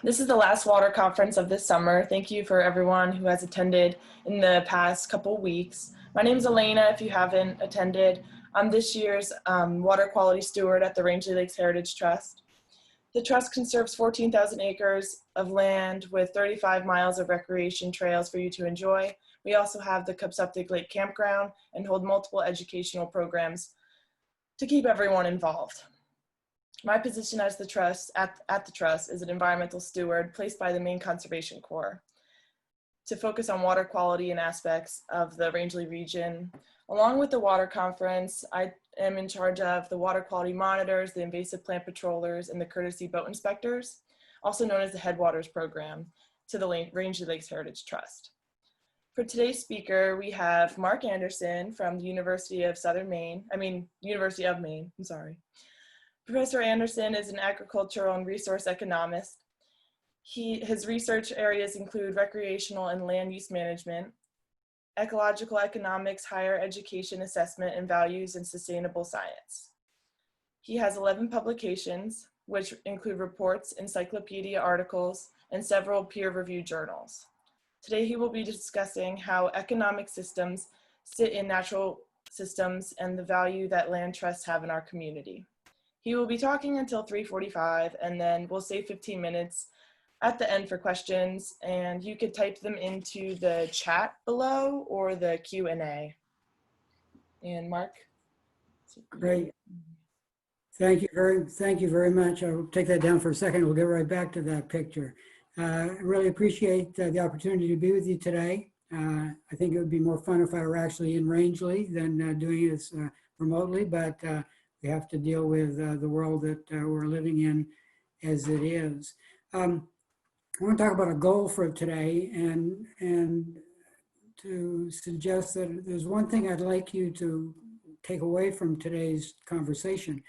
This is the last water conference of this summer. Thank you for everyone who has attended in the past couple weeks. My name is Elena, if you haven't attended. I'm this year's water quality steward at the Rangeley Lakes Heritage Trust. The trust conserves 14,000 acres of land with 35 miles of recreation trails for you to enjoy. We also have the Consumptive Lake Campground and hold multiple educational programs to keep everyone involved. My position as the trust at the trust is an environmental steward placed by the Maine Conservation Corps to focus on water quality and aspects of the Rangeley region. Along with the water conference, I am in charge of the water quality monitors, the invasive plant patrollers, and the courtesy boat inspectors, also known as the Headwaters program, to the Rangeley Lakes Heritage Trust. For today's speaker, we have Mark Anderson from the University of Maine. I'm sorry. Professor Anderson is an agricultural and resource economist. His research areas include recreational and land use management, ecological economics, higher education assessment and values, and sustainable science. He has 11 publications, which include reports, encyclopedia articles, and several peer-reviewed journals. Today, he will be discussing how economic systems sit in natural systems and the value that land trusts have in our community. He will be talking until 3:45, and then we'll save 15 minutes at the end for questions, and you could type them into the chat below or the Q&A. And Mark? Great. Thank you very much. I'll take that down for a second. We'll get right back to that picture. I really appreciate the opportunity to be with you today. I think it would be more fun if I were actually in Rangeley than doing this remotely, but we have to deal with the world that we're living in as it is. I want to talk about a goal for today and to suggest that there's one thing I'd like you to take away from today's conversation,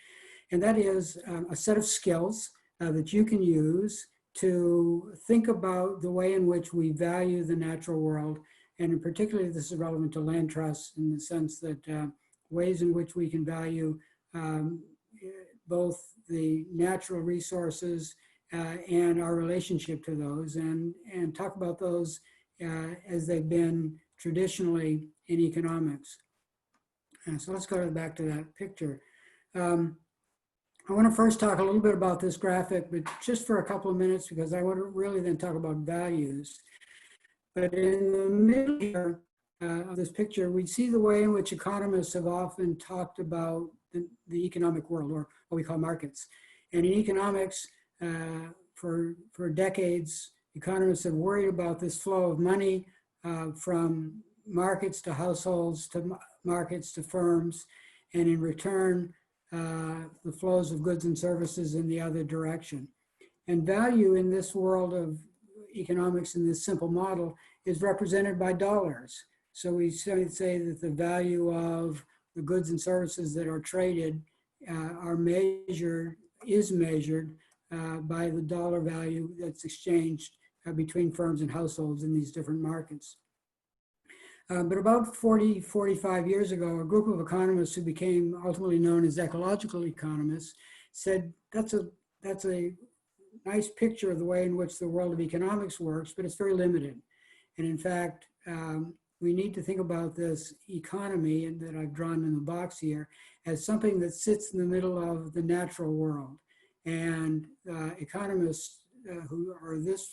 and that is a set of skills that you can use to think about the way in which we value the natural world, and in particular this is relevant to land trusts in the sense that ways in which we can value both the natural resources and our relationship to those, and talk about those as they've been traditionally in economics. So let's go back to that picture. I want to first talk a little bit about this graphic, but just for a couple of minutes, because I want to really then talk about values. But in the middle here of this picture, we see the way in which economists have often talked about the economic world, or what we call markets. And in economics, for decades, economists have worried about this flow of money from markets to households, to markets to firms, and in return, the flows of goods and services in the other direction. And value in this world of economics, in this simple model, is represented by dollars. So we say that the value of the goods and services that are traded is measured by the dollar value that's exchanged between firms and households in these different markets. But about 45 years ago, a group of economists who became ultimately known as ecological economists said that's a nice picture of the way in which the world of economics works, but it's very limited. And in fact, we need to think about this economy that I've drawn in the box here as something that sits in the middle of the natural world. And economists who are this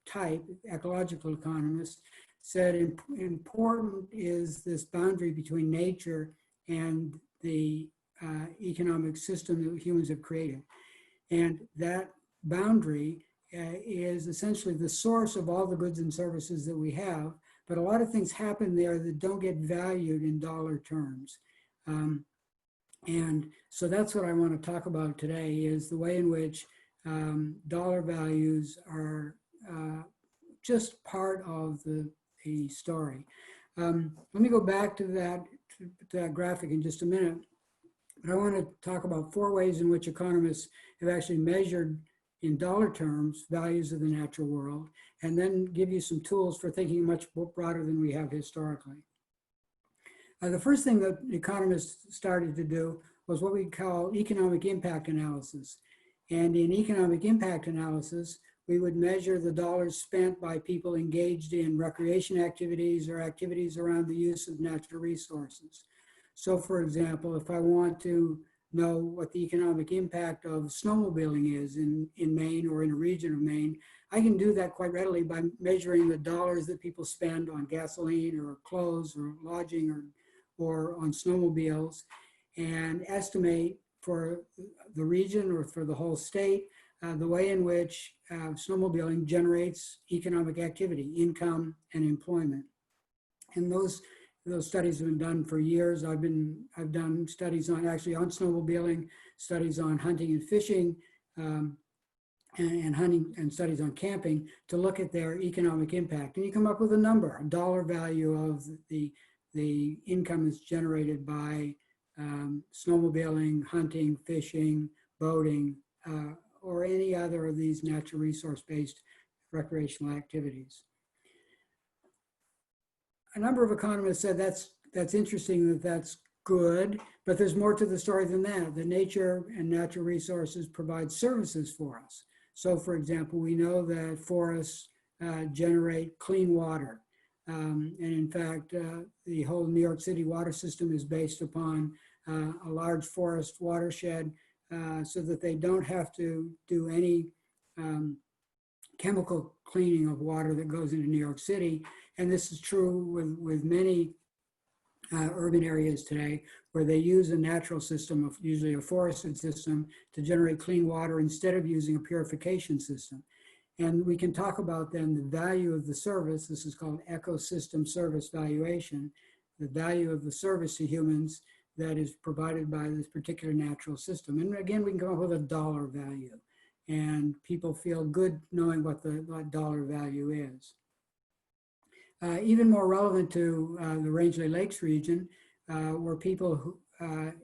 type, ecological economists, said important is this boundary between nature and the economic system that humans have created. And that boundary is essentially the source of all the goods and services that we have, but a lot of things happen there that don't get valued in dollar terms. And so that's what I want to talk about today, is the way in which dollar values are just part of the story. Let me go back to that graphic in just a minute. But I want to talk about 4 ways in which economists have actually measured in dollar terms values of the natural world, and then give you some tools for thinking much broader than we have historically. The first thing that economists started to do was what we call economic impact analysis. And in economic impact analysis, we would measure the dollars spent by people engaged in recreation activities or activities around the use of natural resources. So for example, if I want to know what the economic impact of snowmobiling is in Maine or in a region of Maine, I can do that quite readily by measuring the dollars that people spend on gasoline or clothes or lodging or on snowmobiles, and estimate for the region or for the whole state the way in which snowmobiling generates economic activity, income, and employment. And those studies have been done for years. I've done studies on snowmobiling, studies on hunting and fishing, and hunting, and studies on camping to look at their economic impact. And you come up with a number, a dollar value of the income that's generated by snowmobiling, hunting, fishing, boating, or any other of these natural resource-based recreational activities. A number of economists said that's interesting, that's good, but there's more to the story than that. The nature and natural resources provide services for us. So for example, we know that forests generate clean water. And in fact, the whole New York City water system is based upon a large forest watershed, so that they don't have to do any chemical cleaning of water that goes into New York City. And this is true with many urban areas today, where they use a natural system, of usually a forested system, to generate clean water instead of using a purification system. And we can talk about then the value of the service. This is called ecosystem service valuation, the value of the service to humans that is provided by this particular natural system. And again, we can come up with a dollar value, and people feel good knowing what the dollar value is. Even more relevant to the Rangeley Lakes region were people who,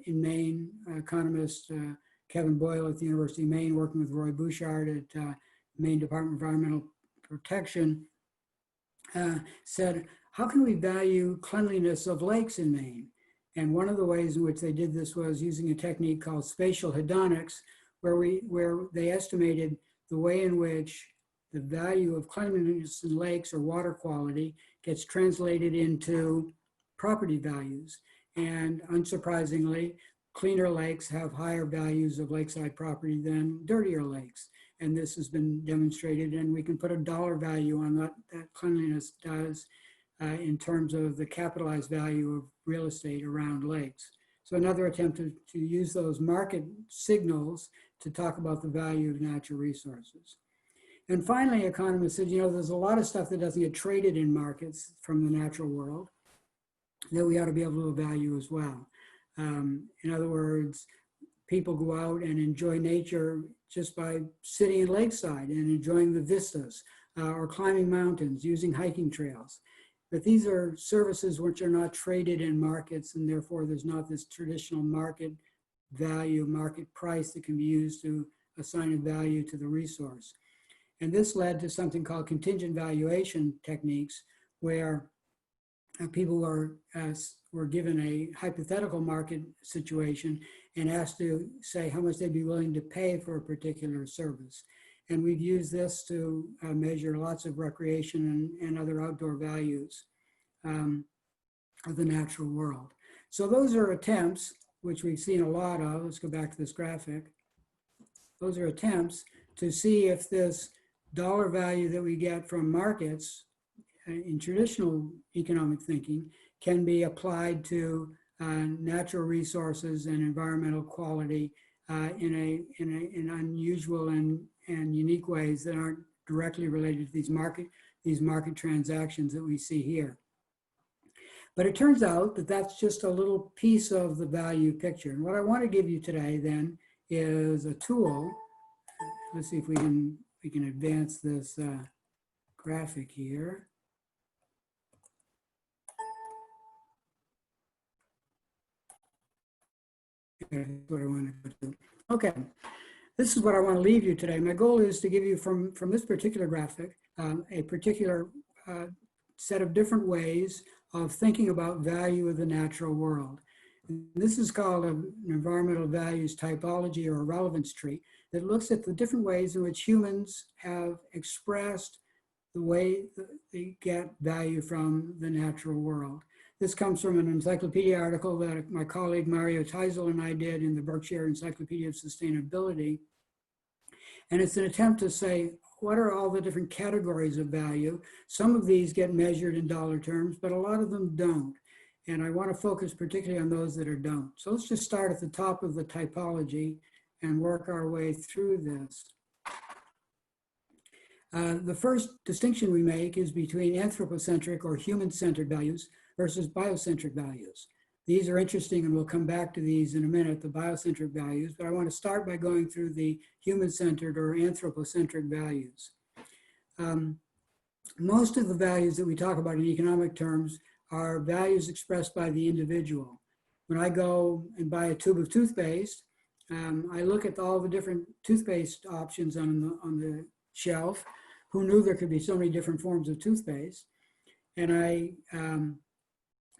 in Maine, economist Kevin Boyle at the University of Maine, working with Roy Bouchard at Maine Department of Environmental Protection, said, how can we value cleanliness of lakes in Maine? And one of the ways in which they did this was using a technique called spatial hedonics, where they estimated the way in which the value of cleanliness in lakes or water quality gets translated into property values. And unsurprisingly, cleaner lakes have higher values of lakeside property than dirtier lakes. And this has been demonstrated, and we can put a dollar value on what that cleanliness does in terms of the capitalized value of real estate around lakes. So another attempt to use those market signals to talk about the value of natural resources. And finally, economists said, there's a lot of stuff that doesn't get traded in markets from the natural world that we ought to be able to value as well. In other words, people go out and enjoy nature just by sitting in lakeside and enjoying the vistas, or climbing mountains, using hiking trails. But these are services which are not traded in markets, and therefore there's not this traditional market value, market price that can be used to assign a value to the resource. And this led to something called contingent valuation techniques, where people were given a hypothetical market situation and asked to say how much they'd be willing to pay for a particular service. And we've used this to measure lots of recreation and other outdoor values of the natural world. So those are attempts, which we've seen a lot of. Let's go back to this graphic. Those are attempts to see if this dollar value that we get from markets in traditional economic thinking can be applied to natural resources and environmental quality in unusual and unique ways that aren't directly related to these market transactions that we see here. But it turns out that that's just a little piece of the value picture. And what I want to give you today then is a tool. Let's see if we can advance this graphic here. That's what I want to do. Okay, this is what I want to leave you today. My goal is to give you from this particular graphic a particular set of different ways of thinking about value of the natural world. This is called an environmental values typology or a relevance tree that looks at the different ways in which humans have expressed the way that they get value from the natural world. This comes from an encyclopedia article that my colleague Mario Teisel and I did in the Berkshire Encyclopedia of Sustainability. And it's an attempt to say, what are all the different categories of value? Some of these get measured in dollar terms, but a lot of them don't. And I want to focus particularly on those that are don't. So let's just start at the top of the typology and work our way through this. The first distinction we make is between anthropocentric or human-centered values versus biocentric values. These are interesting, and we'll come back to these in a minute, the biocentric values, but I want to start by going through the human-centered or anthropocentric values. Most of the values that we talk about in economic terms are values expressed by the individual. When I go and buy a tube of toothpaste, I look at all the different toothpaste options on the shelf. Who knew there could be so many different forms of toothpaste? And I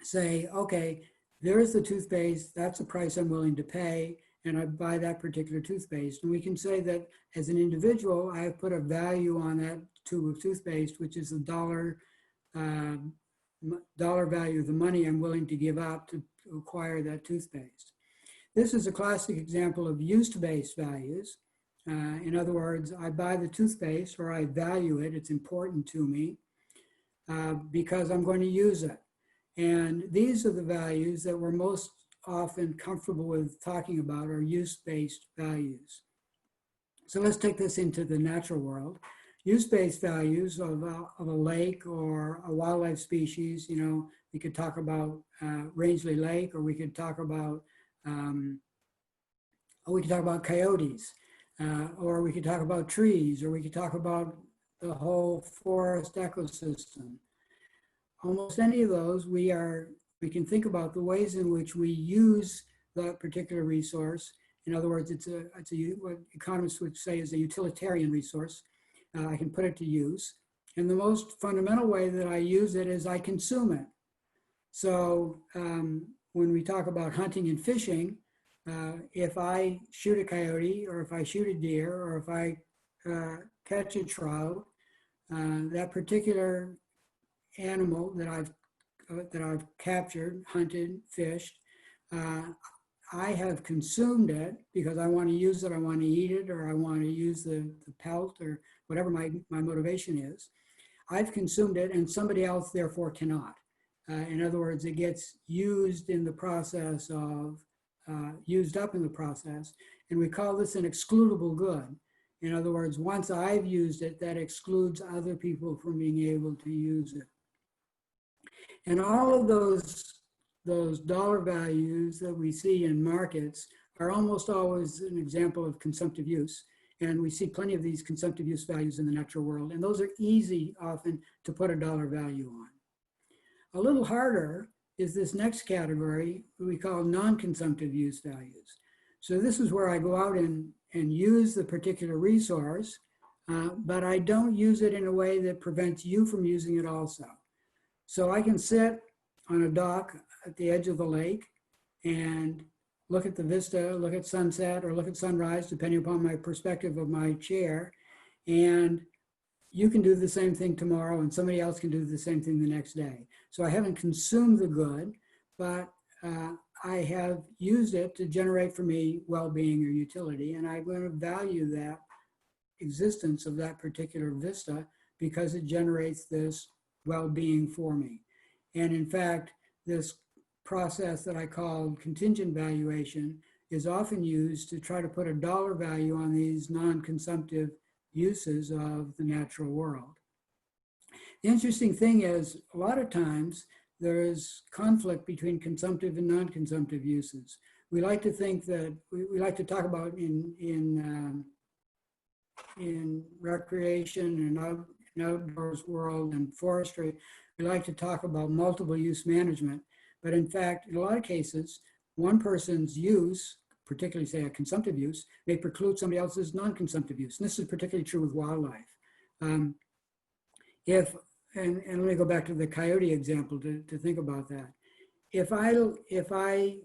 say, okay, there's the toothpaste, that's the price I'm willing to pay, and I buy that particular toothpaste. And we can say that as an individual, I have put a value on that tube of toothpaste, which is the dollar value of the money I'm willing to give up to acquire that toothpaste. This is a classic example of use-based values. In other words, I buy the toothpaste or I value it, it's important to me because I'm going to use it. And these are the values that we're most often comfortable with talking about, are use-based values. So let's take this into the natural world. Use-based values of a lake or a wildlife species, you know, we could talk about Rangeley Lake, or we could talk about coyotes, or we could talk about trees, or we could talk about the whole forest ecosystem. Almost any of those, we can think about the ways in which we use that particular resource. In other words, it's what economists would say is a utilitarian resource. I can put it to use. And the most fundamental way that I use it is I consume it. So when we talk about hunting and fishing, if I shoot a coyote, or if I shoot a deer, or if I catch a trout, that particular animal that I've captured, hunted, fished, I have consumed it because I want to use it, I want to eat it, or I want to use the pelt, or whatever my motivation is. I've consumed it, and somebody else therefore cannot. In other words, it gets used in the process of, used up in the process, and we call this an excludable good. In other words, once I've used it, that excludes other people from being able to use it. And all of those dollar values that we see in markets are almost always an example of consumptive use. And we see plenty of these consumptive use values in the natural world. And those are easy often to put a dollar value on. A little harder is this next category we call non-consumptive use values. So this is where I go out and use the particular resource, but I don't use it in a way that prevents you from using it also. So I can sit on a dock at the edge of the lake and look at the vista, look at sunset, or look at sunrise, depending upon my perspective of my chair. And you can do the same thing tomorrow, and somebody else can do the same thing the next day. So I haven't consumed the good, but I have used it to generate for me well-being or utility, and I'm going to value that existence of that particular vista because it generates this well-being for me. And in fact, this process that I call contingent valuation is often used to try to put a dollar value on these non-consumptive uses of the natural world. The interesting thing is, a lot of times there is conflict between consumptive and non-consumptive uses. We like to think that, we like to talk about in recreation and outdoors world and forestry, we like to talk about multiple use management. But in fact, in a lot of cases, one person's use, particularly say a consumptive use, may preclude somebody else's non-consumptive use. And this is particularly true with wildlife. And let me go back to the coyote example to think about that. if I,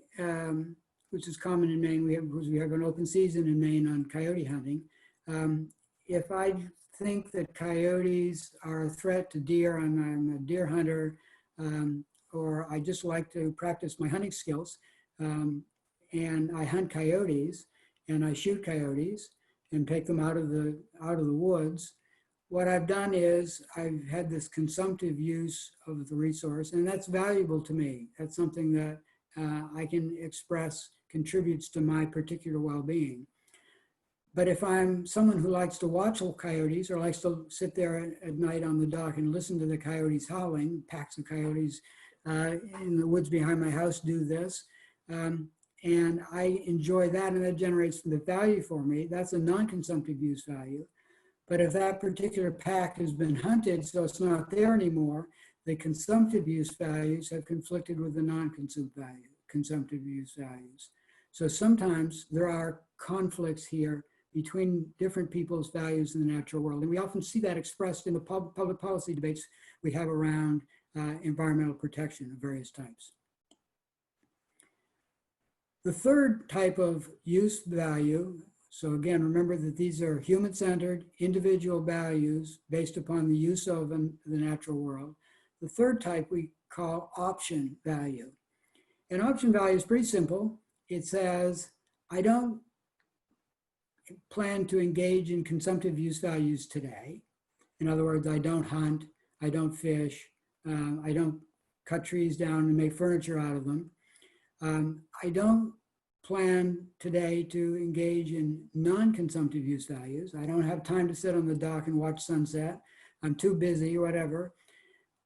which is common in Maine, we have an open season in Maine on coyote hunting. If I think that coyotes are a threat to deer, I'm a deer hunter, or I just like to practice my hunting skills, and I hunt coyotes and I shoot coyotes and take them out of the woods. What I've done is I've had this consumptive use of the resource, and that's valuable to me. That's something that I can express contributes to my particular well-being. But if I'm someone who likes to watch coyotes or likes to sit there at night on the dock and listen to the coyotes howling, packs of coyotes in the woods behind my house do this, and I enjoy that, and that generates the value for me, that's a non-consumptive use value. But if that particular pack has been hunted, so it's not there anymore, the consumptive use values have conflicted with the consumptive use values. So sometimes there are conflicts here between different people's values in the natural world. And we often see that expressed in the public policy debates we have around environmental protection of various types. The third type of use value, so again, remember that these are human-centered individual values based upon the use of the natural world. The third type we call option value. And option value is pretty simple. It says, I don't plan to engage in consumptive use values today. In other words, I don't hunt, I don't fish, I don't cut trees down and make furniture out of them. I don't plan today to engage in non-consumptive use values. I don't have time to sit on the dock and watch sunset. I'm too busy, whatever.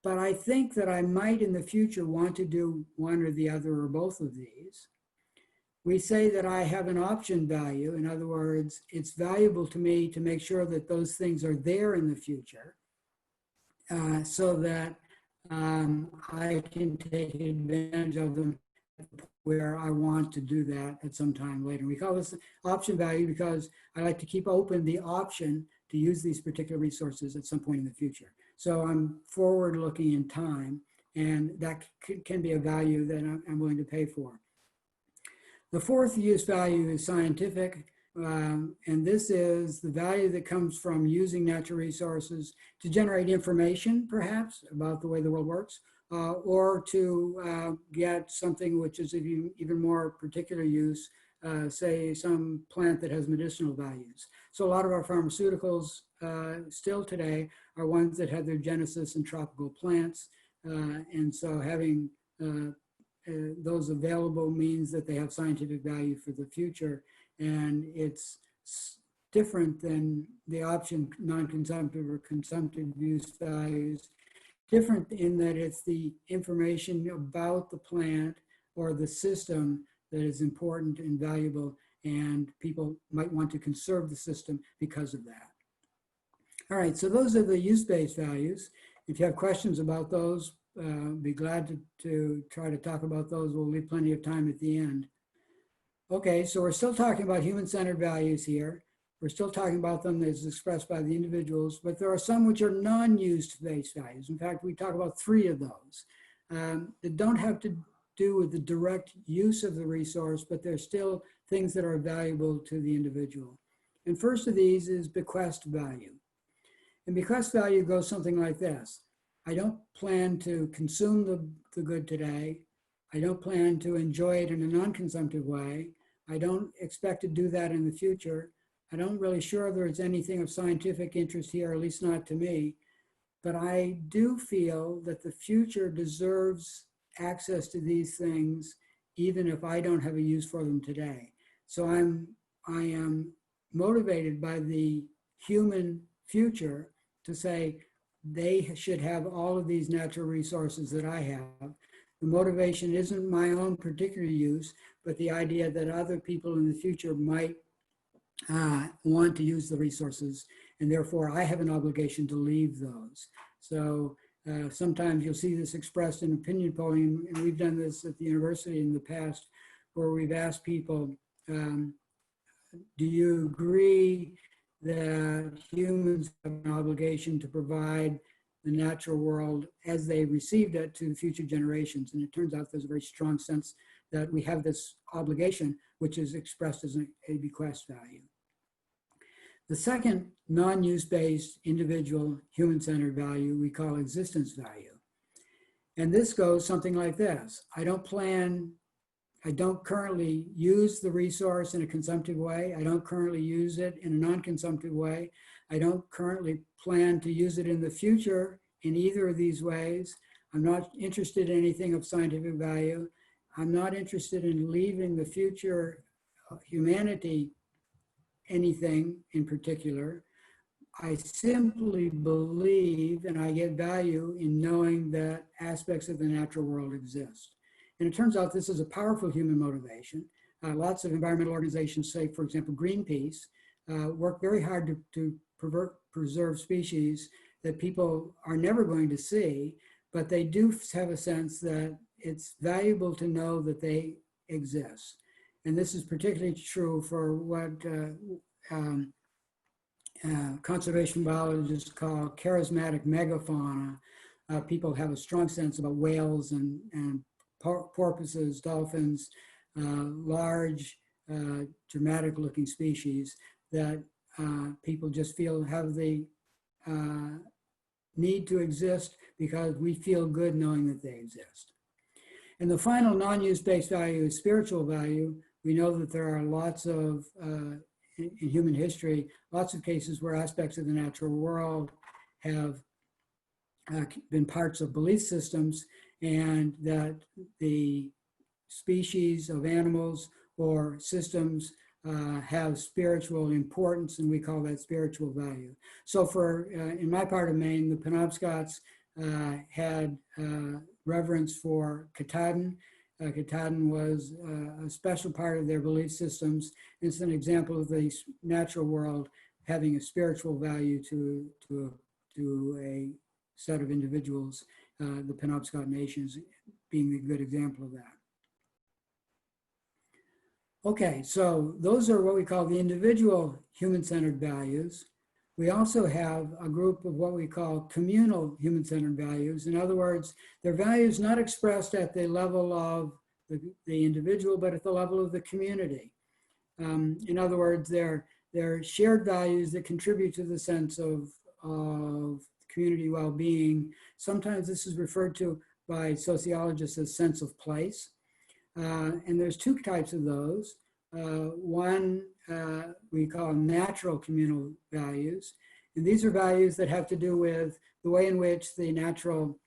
But I think that I might in the future want to do one or the other or both of these. We say that I have an option value. In other words, it's valuable to me to make sure that those things are there in the future so that I can take advantage of them where I want to do that at some time later. We call this option value because I like to keep open the option to use these particular resources at some point in the future. So I'm forward looking in time, and that can be a value that I'm willing to pay for. The fourth use value is scientific, and this is the value that comes from using natural resources to generate information, perhaps, about the way the world works, or to get something which is even more particular use, say some plant that has medicinal values. So a lot of our pharmaceuticals still today are ones that have their genesis in tropical plants. And so having those available means that they have scientific value for the future. And it's different than the option non-consumptive or consumptive use values. Different in that it's the information about the plant or the system that is important and valuable, and people might want to conserve the system because of that. All right, so those are the use-based values. If you have questions about those, be glad to try to talk about those. We'll leave plenty of time at the end. Okay, so we're still talking about human-centered values here. We're still talking about them as expressed by the individuals, but there are some which are non-use-based values. In fact, we talk about 3 of those that don't have to do with the direct use of the resource, but they're still things that are valuable to the individual. And first of these is bequest value. And bequest value goes something like this. I don't plan to consume the good today. I don't plan to enjoy it in a non-consumptive way. I don't expect to do that in the future. I don't really sure there's anything of scientific interest here, at least not to me, but I do feel that the future deserves access to these things, even if I don't have a use for them today. So I am motivated by the human future to say they should have all of these natural resources that I have. The motivation isn't my own particular use, but the idea that other people in the future might want to use the resources, and therefore I have an obligation to leave those. So sometimes you'll see this expressed in opinion polling, and we've done this at the university in the past, where we've asked people, do you agree that humans have an obligation to provide the natural world as they received it to future generations. And it turns out there's a very strong sense that we have this obligation, which is expressed as a bequest value. The second non-use-based individual human-centered value we call existence value. And this goes something like this. I don't currently use the resource in a consumptive way. I don't currently use it in a non-consumptive way. I don't currently plan to use it in the future in either of these ways. I'm not interested in anything of scientific value. I'm not interested in leaving the future humanity anything in particular. I simply believe and I get value in knowing that aspects of the natural world exist. And it turns out this is a powerful human motivation. Lots of environmental organizations, say, for example, Greenpeace, work very hard to preserve species that people are never going to see, but they do have a sense that it's valuable to know that they exist. And this is particularly true for what conservation biologists call charismatic megafauna. People have a strong sense about whales and porpoises, dolphins, large, dramatic looking species that people just feel have the need to exist because we feel good knowing that they exist. And the final non-use-based value is spiritual value. We know that there are lots of, in human history, lots of cases where aspects of the natural world have been parts of belief systems, and that the species of animals or systems have spiritual importance, and we call that spiritual value. So for, in my part of Maine, the Penobscots had reverence for Katahdin. Katahdin was a special part of their belief systems. It's an example of the natural world having a spiritual value to a set of individuals, the Penobscot nations being a good example of that. Okay, so those are what we call the individual human-centered values. We also have a group of what we call communal human-centered values. In other words, they're values not expressed at the level of the individual, but at the level of the community. In other words, they're shared values that contribute to the sense of community well-being. Sometimes this is referred to by sociologists as sense of place. And there's two types of those. One we call natural communal values. And these are values that have to do with the way in which the natural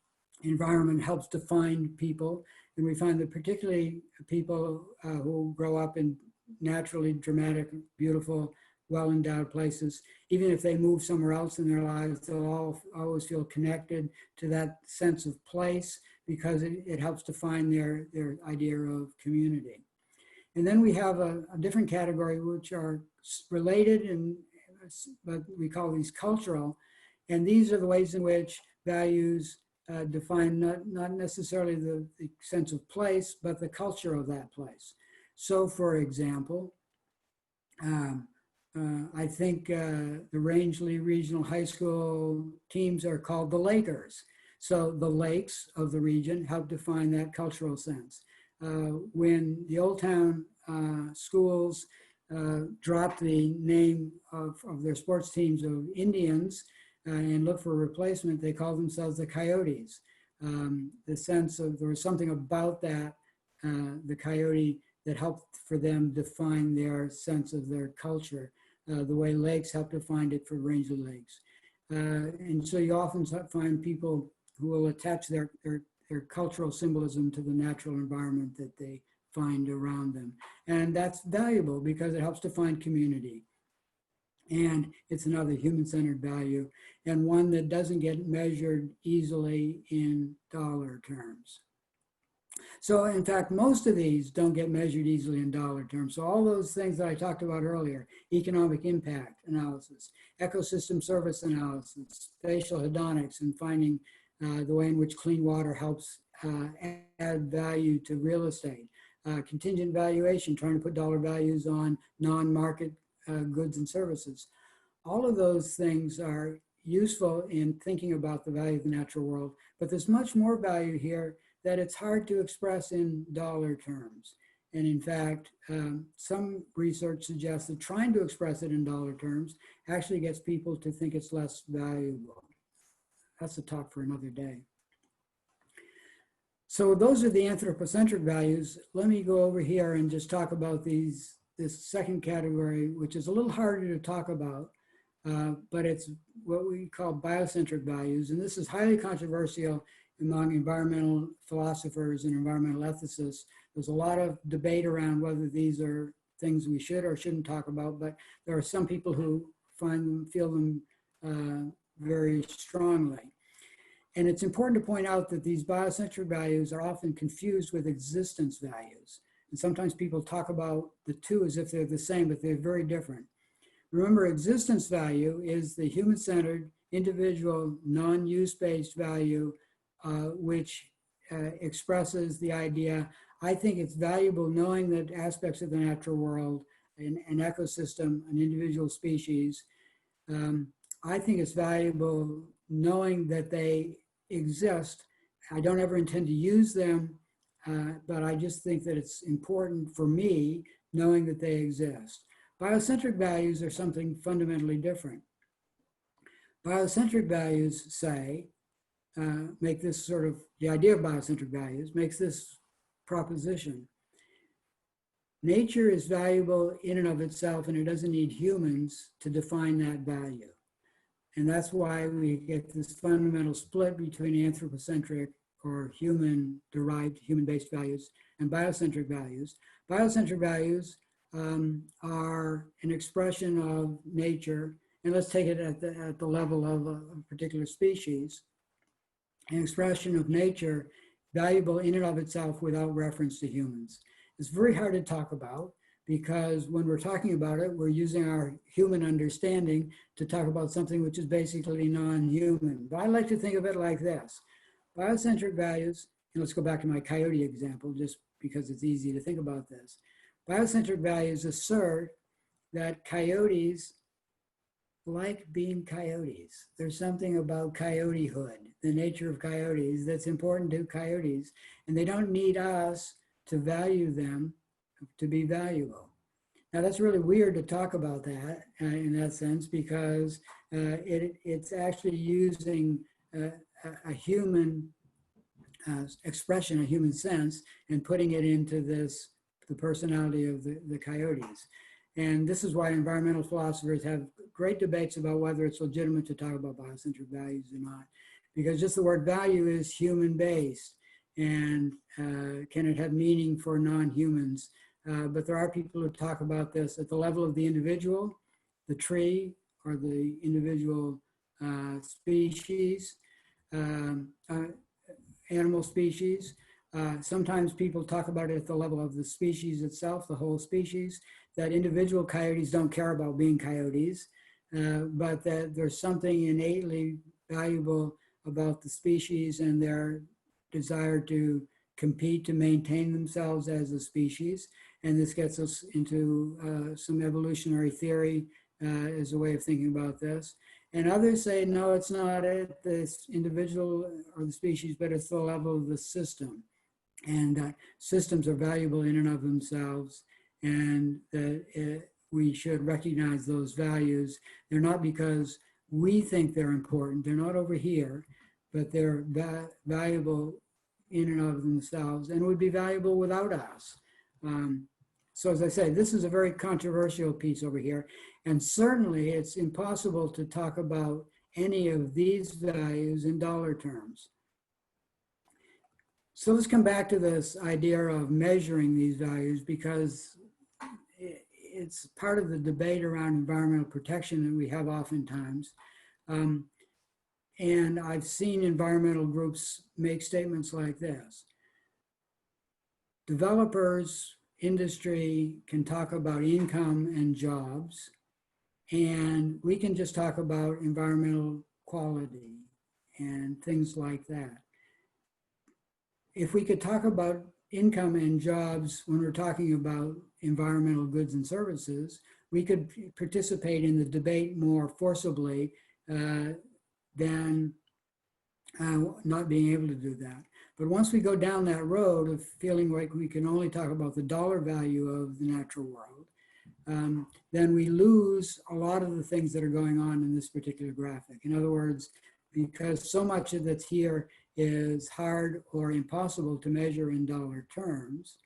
environment helps define people. And we find that particularly people who grow up in naturally dramatic, beautiful, well-endowed places, even if they move somewhere else in their lives, they'll always feel connected to that sense of place because it helps define their idea of community. And then we have a different category which are related, but we call these cultural. And these are the ways in which values define not necessarily the sense of place, but the culture of that place. So for example, I think the Rangeley Regional High School teams are called the Lakers. So the lakes of the region help define that cultural sense. When the Old Town schools dropped the name of their sports teams of Indians and looked for a replacement, they called themselves the Coyotes. The sense of, there was something about that, the Coyote, that helped for them define their sense of their culture, the way lakes help define it for Rangeley Lakes. And so you often find people who will attach their cultural symbolism to the natural environment that they find around them. And that's valuable because it helps define community. And it's another human-centered value, and one that doesn't get measured easily in dollar terms. So in fact, most of these don't get measured easily in dollar terms. So all those things that I talked about earlier, economic impact analysis, ecosystem service analysis, spatial hedonics, and finding the way in which clean water helps add value to real estate, contingent valuation, trying to put dollar values on non-market goods and services. All of those things are useful in thinking about the value of the natural world, but there's much more value here that it's hard to express in dollar terms. And in fact, some research suggests that trying to express it in dollar terms actually gets people to think it's less valuable. That's a talk for another day. So those are the anthropocentric values. Let me go over here and just talk about this second category, which is a little harder to talk about, but it's what we call biocentric values. And this is highly controversial among environmental philosophers and environmental ethicists. There's a lot of debate around whether these are things we should or shouldn't talk about, but there are some people who feel them very strongly. And it's important to point out that these biocentric values are often confused with existence values. And sometimes people talk about the two as if they're the same, but they're very different. Remember, existence value is the human-centered, individual, non-use-based value, which expresses the idea, I think it's valuable knowing that aspects of the natural world, an ecosystem, an individual species, I think it's valuable knowing that they exist. I don't ever intend to use them, but I just think that it's important for me knowing that they exist. Biocentric values are something fundamentally different. Biocentric values say, make this sort of, the idea of biocentric values makes this proposition. Nature is valuable in and of itself, and it doesn't need humans to define that value. And that's why we get this fundamental split between anthropocentric or human-derived, human-based values and biocentric values. Biocentric values are an expression of nature, and let's take it at the level of a particular species, an expression of nature valuable in and of itself without reference to humans. It's very hard to talk about because when we're talking about it, we're using our human understanding to talk about something which is basically non-human. But I like to think of it like this. Biocentric values, and let's go back to my coyote example, just because it's easy to think about this. Biocentric values assert that coyotes like being coyotes. There's something about coyotehood, the nature of coyotes, that's important to coyotes, and they don't need us to value them to be valuable. Now that's really weird to talk about that in that sense because it's actually using a human expression, a human sense, and putting it into the personality of the coyotes. And this is why environmental philosophers have great debates about whether it's legitimate to talk about biocentric values or not, because just the word value is human-based, and can it have meaning for non-humans? But there are people who talk about this at the level of the individual, the tree, or the individual species, animal species. Sometimes people talk about it at the level of the species itself, the whole species, that individual coyotes don't care about being coyotes, but that there's something innately valuable about the species and their desire to compete to maintain themselves as a species. And this gets us into some evolutionary theory as a way of thinking about this. And others say, no, it's not at this individual or the species, but it's the level of the system. And systems are valuable in and of themselves, and that we should recognize those values. They're not because we think they're important, they're not over here, but they're valuable in and of themselves and would be valuable without us. So as I say, this is a very controversial piece over here, and certainly it's impossible to talk about any of these values in dollar terms. So let's come back to this idea of measuring these values, because it's part of the debate around environmental protection that we have oftentimes. And I've seen environmental groups make statements like this. Developers, industry can talk about income and jobs, and we can just talk about environmental quality and things like that. If we could talk about income and jobs when we're talking about environmental goods and services, we could participate in the debate more forcibly than not being able to do that. But once we go down that road of feeling like we can only talk about the dollar value of the natural world, then we lose a lot of the things that are going on in this particular graphic. In other words, because so much of that's here is hard or impossible to measure in dollar terms,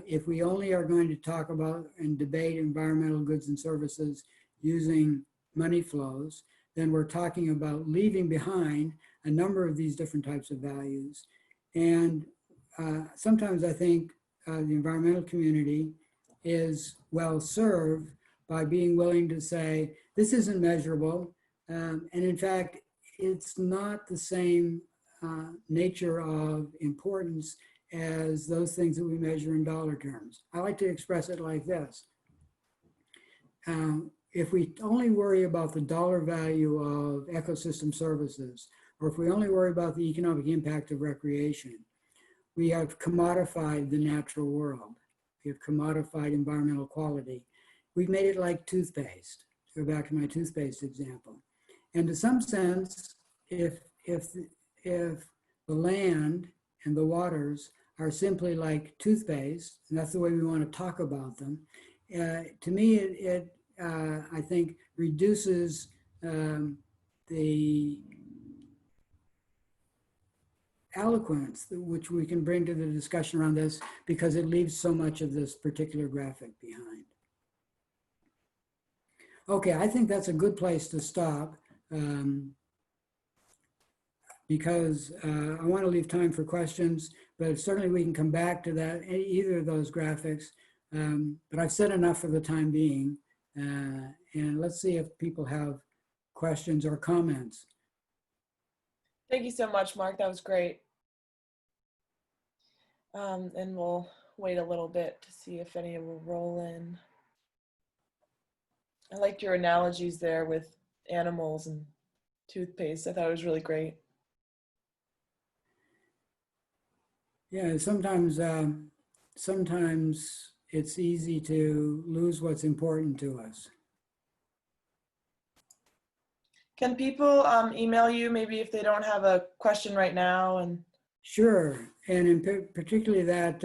if we only are going to talk about and debate environmental goods and services using money flows, then we're talking about leaving behind a number of these different types of values. And sometimes I think the environmental community is well served by being willing to say, this isn't measurable. And in fact, it's not the same nature of importance as those things that we measure in dollar terms. I like to express it like this. If we only worry about the dollar value of ecosystem services, or if we only worry about the economic impact of recreation, we have commodified the natural world. We have commodified environmental quality. We've made it like toothpaste. Go back to my toothpaste example. And to some sense, if the land and the waters are simply like toothpaste, and that's the way we want to talk about them, to me, it I think reduces the eloquence which we can bring to the discussion around this, because it leaves so much of this particular graphic behind. Okay, I think that's a good place to stop, because I want to leave time for questions, but certainly we can come back to that, either of those graphics. But I've said enough for the time being, and let's see if people have questions or comments. Thank you so much, Mark. That was great. And we'll wait a little bit to see if any will roll in. I liked your analogies there with animals and toothpaste. I thought it was really great. Yeah, sometimes it's easy to lose what's important to us. Can people email you maybe if they don't have a question right now? And sure, and in particularly that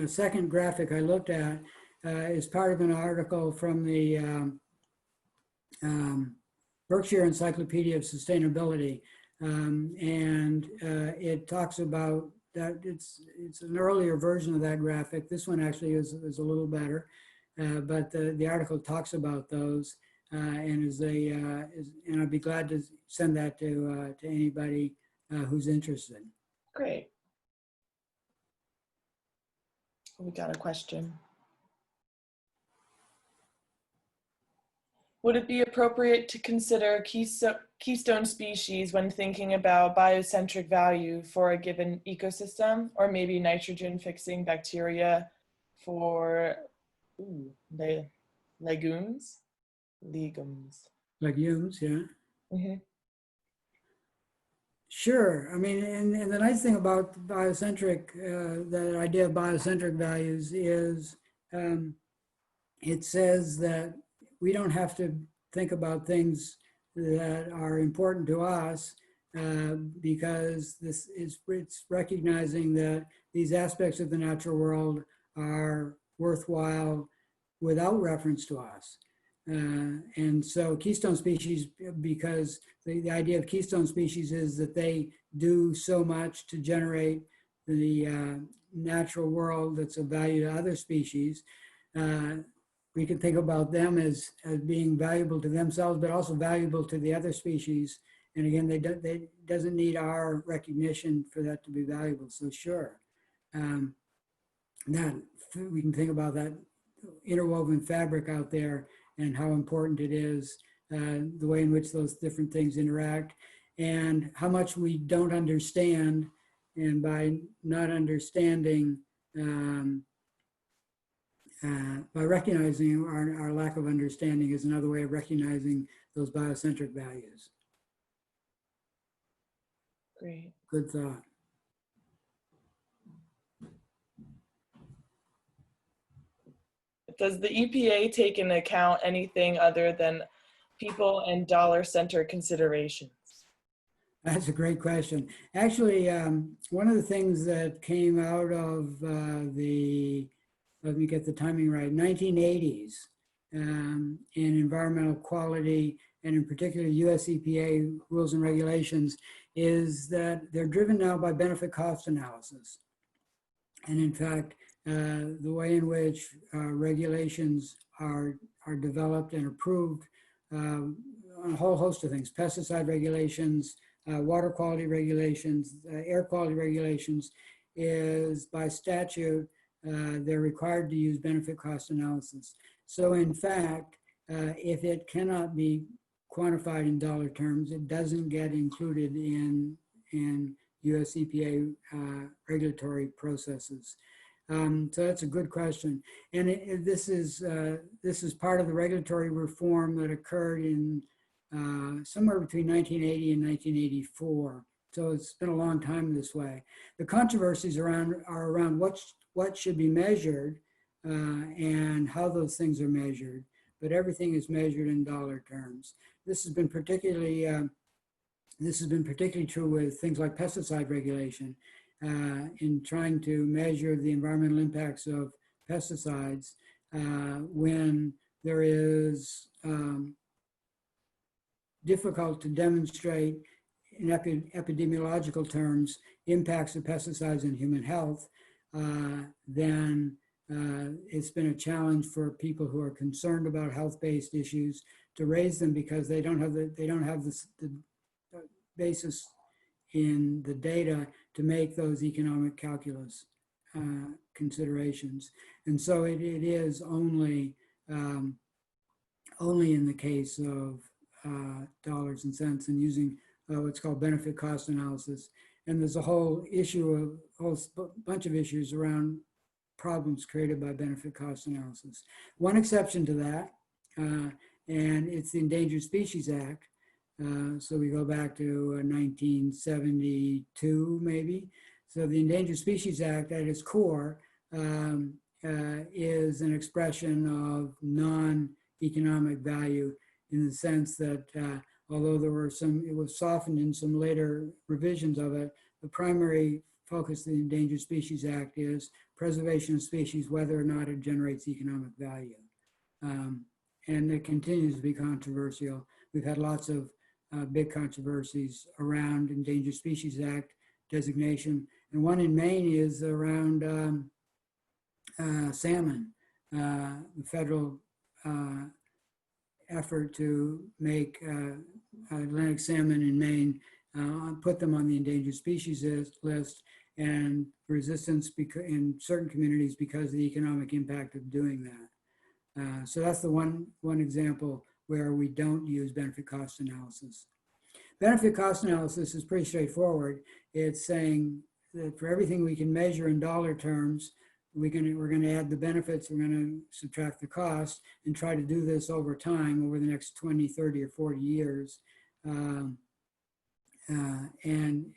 second graphic I looked at is part of an article from the Berkshire Encyclopedia of Sustainability, and it talks about that. It's an earlier version of that graphic. This one actually is a little better. But the article talks about those, and and I'd be glad to send that to anybody who's interested. great. We got a question. Would it be appropriate to consider keystone species when thinking about biocentric value for a given ecosystem, or maybe nitrogen fixing bacteria for the legumes? Legumes, Yeah. mm-hmm. Sure. I mean, and the nice thing about biocentric, that idea of biocentric values is it says that we don't have to think about things that are important to us, because it's recognizing that these aspects of the natural world are worthwhile without reference to us. And so keystone species, because the idea of keystone species is that they do so much to generate the natural world that's of value to other species. We can think about them as being valuable to themselves, but also valuable to the other species. And again, they doesn't need our recognition for that to be valuable. So sure, that we can think about that interwoven fabric out there and how important it is, the way in which those different things interact, and how much we don't understand. And by not understanding, by recognizing our lack of understanding is another way of recognizing those biocentric values. Great. Good thought. Does the EPA take into account anything other than people and dollar-centered considerations? That's a great question. Actually, one of the things that came out of let me get the timing right, 1980s in environmental quality, and in particular US EPA rules and regulations, is that they're driven now by benefit cost analysis. And in fact, the way in which regulations are developed and approved on a whole host of things, pesticide regulations, water quality regulations, air quality regulations, is by statute, they're required to use benefit cost analysis. So in fact, if it cannot be quantified in dollar terms, it doesn't get included in US EPA regulatory processes. So that's a good question. And this is part of the regulatory reform that occurred in somewhere between 1980 and 1984. So it's been a long time this way. The controversies are around what should be measured and how those things are measured, but everything is measured in dollar terms. This has been particularly true with things like pesticide regulation. In trying to measure the environmental impacts of pesticides when there is difficult to demonstrate in epidemiological terms impacts of pesticides on human health, then it's been a challenge for people who are concerned about health-based issues to raise them, because they don't have the basis in the data to make those economic calculus considerations. And so it is only in the case of dollars and cents and using what's called benefit cost analysis. And there's a whole bunch of issues around problems created by benefit cost analysis. One exception to that, and it's the Endangered Species Act. So we go back to 1972, maybe. So the Endangered Species Act at its core is an expression of non-economic value, in the sense that although it was softened in some later revisions of it, the primary focus of the Endangered Species Act is preservation of species, whether or not it generates economic value. And it continues to be controversial. We've had lots of big controversies around Endangered Species Act designation. And one in Maine is around salmon, the federal effort to make Atlantic salmon in Maine, put them on the endangered species list, and resistance in certain communities because of the economic impact of doing that. So that's the one example where we don't use benefit cost analysis. Benefit cost analysis is pretty straightforward. It's saying that for everything we can measure in dollar terms, we're going to add the benefits, we're going to subtract the cost, and try to do this over time, over the next 20, 30, or 40 years. And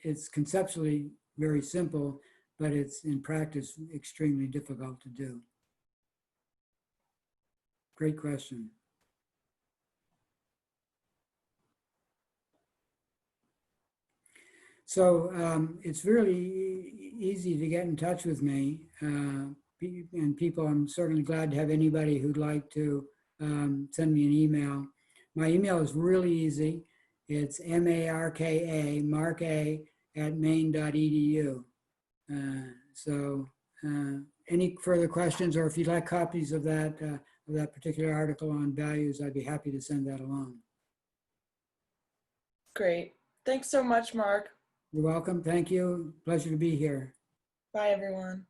it's conceptually very simple, but it's in practice extremely difficult to do. Great question. So it's really easy to get in touch with me. And people, I'm certainly glad to have anybody who'd like to send me an email. My email is really easy. It's marka@maine.edu. So any further questions, or if you'd like copies of that particular article on values, I'd be happy to send that along. Great. Thanks so much, Mark. You're welcome. Thank you. Pleasure to be here. Bye, everyone.